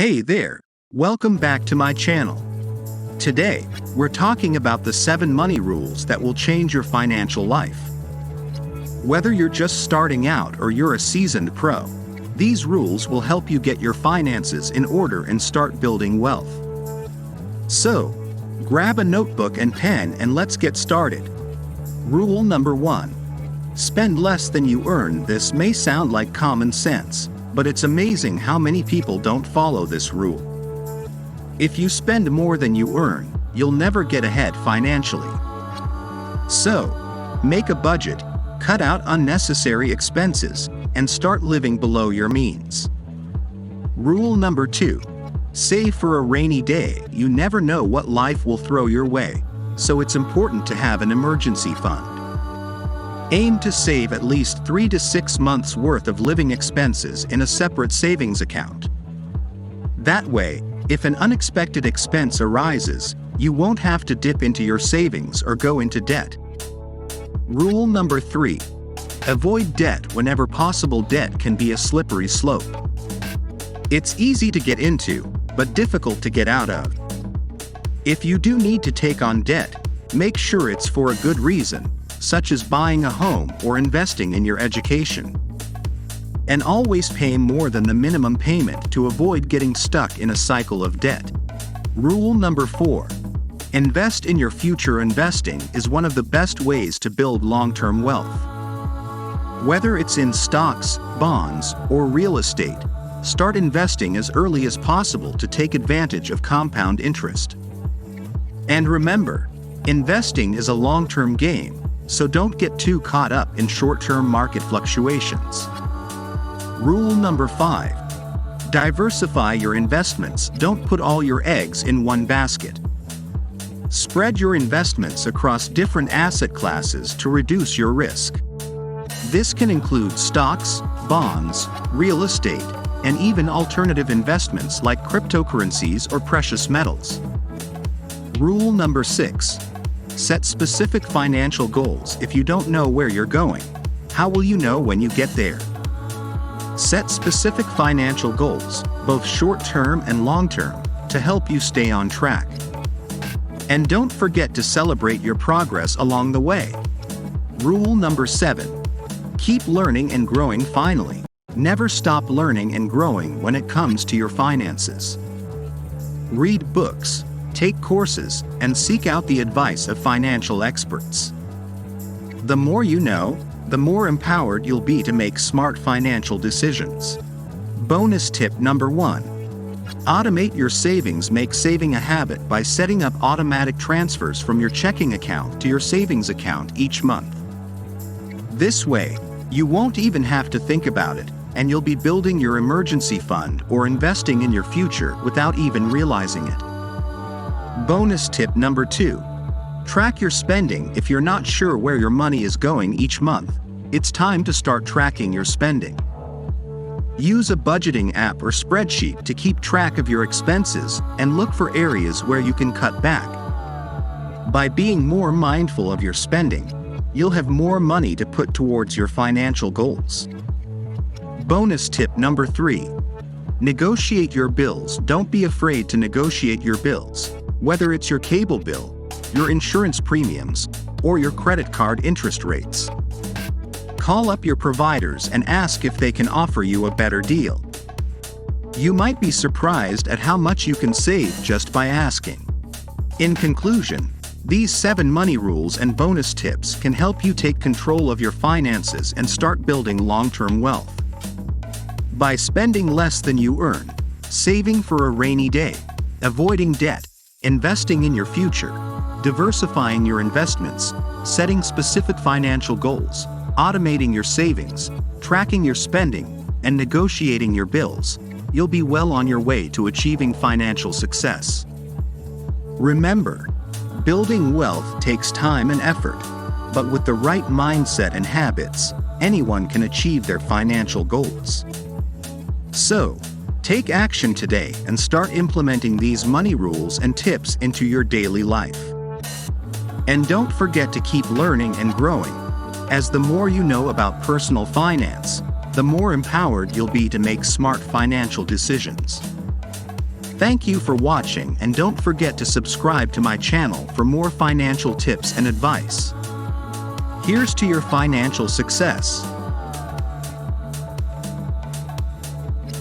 Hey there, welcome back to my channel. Today, we're talking about the 7 money rules that will change your financial life. Whether you're just starting out or you're a seasoned pro, these rules will help you get your finances in order and start building wealth. So, grab a notebook and pen and let's get started. Rule number 1. Spend less than you earn. This may sound like common sense, but it's amazing how many people don't follow this rule. If you spend more than you earn, you'll never get ahead financially. So, make a budget, cut out unnecessary expenses, and start living below your means. Rule number 2. Save for a rainy day. You never know what life will throw your way, so it's important to have an emergency fund. Aim to save at least 3 to 6 months' worth of living expenses in a separate savings account. That way, if an unexpected expense arises, you won't have to dip into your savings or go into debt. Rule number 3. Avoid debt whenever possible. Debt can be a slippery slope. It's easy to get into, but difficult to get out of. If you do need to take on debt, make sure it's for a good reason, such as buying a home or investing in your education. And always pay more than the minimum payment to avoid getting stuck in a cycle of debt. Rule number 4. Invest in your future. Investing is one of the best ways to build long-term wealth. Whether it's in stocks, bonds, or real estate, start investing as early as possible to take advantage of compound interest. And remember, investing is a long-term game, so don't get too caught up in short-term market fluctuations. Rule number 5. Diversify your investments. Don't put all your eggs in one basket. Spread your investments across different asset classes to reduce your risk. This can include stocks, bonds, real estate, and even alternative investments like cryptocurrencies or precious metals. Rule number 6. Set specific financial goals. If you don't know where you're going, how will you know when you get there? Set specific financial goals, both short-term and long-term, to help you stay on track. And don't forget to celebrate your progress along the way. Rule number 7. Keep learning and growing. Finally, never stop learning and growing when it comes to your finances. Read books, take courses, and seek out the advice of financial experts. The more you know, the more empowered you'll be to make smart financial decisions. Bonus tip number 1. Automate your savings. Make saving a habit by setting up automatic transfers from your checking account to your savings account each month. This way, you won't even have to think about it, and you'll be building your emergency fund or investing in your future without even realizing it. Bonus tip number 2. Track your spending. If you're not sure where your money is going each month, it's time to start tracking your spending. Use a budgeting app or spreadsheet to keep track of your expenses and look for areas where you can cut back. By being more mindful of your spending, you'll have more money to put towards your financial goals. Bonus tip number 3. Negotiate your bills. Don't be afraid to negotiate your bills, whether it's your cable bill, your insurance premiums, or your credit card interest rates. Call up your providers and ask if they can offer you a better deal. You might be surprised at how much you can save just by asking. In conclusion, these 7 money rules and bonus tips can help you take control of your finances and start building long-term wealth. By spending less than you earn, saving for a rainy day, avoiding debt, investing in your future, diversifying your investments, setting specific financial goals, automating your savings, tracking your spending, and negotiating your bills, you'll be well on your way to achieving financial success. Remember, building wealth takes time and effort, but with the right mindset and habits, anyone can achieve their financial goals. So, take action today and start implementing these money rules and tips into your daily life. And don't forget to keep learning and growing, as the more you know about personal finance, the more empowered you'll be to make smart financial decisions. Thank you for watching, and don't forget to subscribe to my channel for more financial tips and advice. Here's to your financial success.